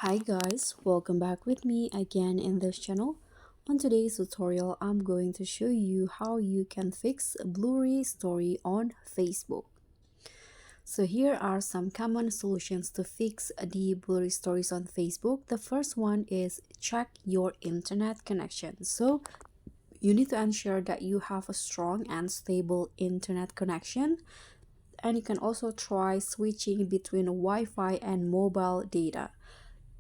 Hi guys, welcome back with me again in this channel. On today's tutorial, I'm going to show you how you can fix a blurry story on Facebook. So here are some common solutions to fix the blurry stories on Facebook. The first one is check your internet connection. So you need to ensure that you have a strong and stable internet connection. And you can also try switching between Wi-Fi and mobile data.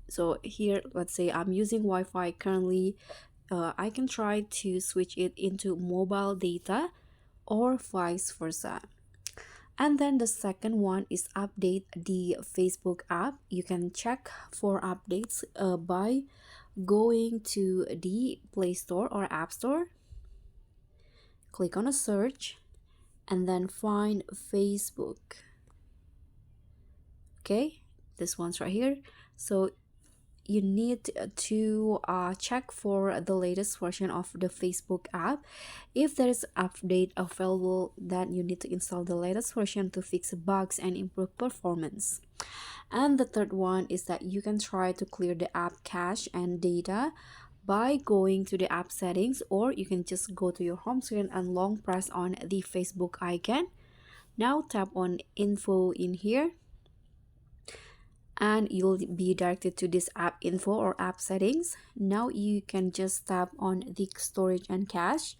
So here, let's say I'm using Wi-Fi currently. I can try to switch it into mobile data or vice versa. And then the second one is update the Facebook app. You can check for updates by going to the Play Store or App Store. Click on a search and then find Facebook. Okay, this one's right here. So you need to check for the latest version of the Facebook app. If there is update available, then you need to install the latest version to fix bugs and improve performance. And the third one is that you can try to clear the app cache and data by going to the app settings, or you can just go to your home screen and long press on the Facebook icon. Now tap on info in here and you'll be directed to this app info or app settings. Now you can just tap on the storage and cache.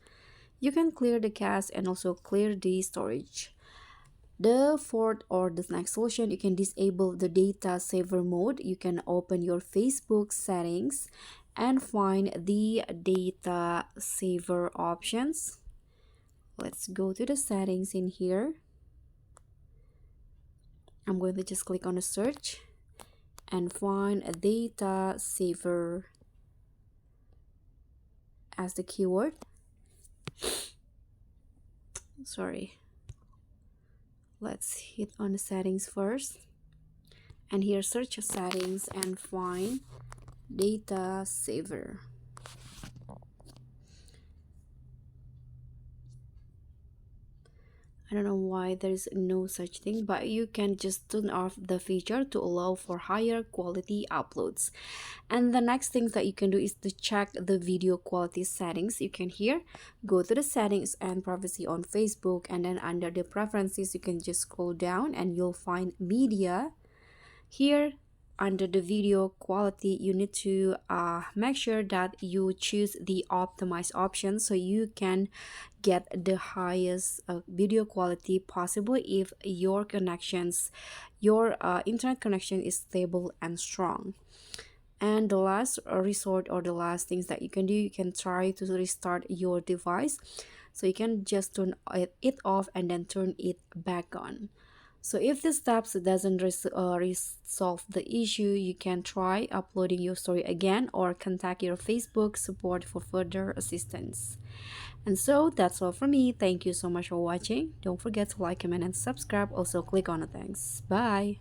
You can clear the cache and also clear the storage. The fourth or the next solution, you can disable the data saver mode. You can open your Facebook settings and find the data saver options. Let's go to the settings in here. I'm going to just click on the search and find a data saver as the keyword. Sorry. Let's hit on the settings first. And here search settings and find data saver. I don't know why there's no such thing, but you can just turn off the feature to allow for higher quality uploads. And the next thing that you can do is to check the video quality settings. You can here go to the settings and privacy on Facebook, and then under the preferences you can just scroll down and you'll find media. Here under the video quality, you need to make sure that you choose the optimized option so you can get the highest video quality possible if your internet connection is stable and strong. And the last resort or the last things that you can do, you can try to restart your device. So you can just turn it off and then turn it back on. So if the steps doesn't resolve the issue, you can try uploading your story again or contact your Facebook support for further assistance. And so that's all from me. Thank you so much for watching. Don't forget to like, comment, and subscribe. Also click on the thanks. Bye.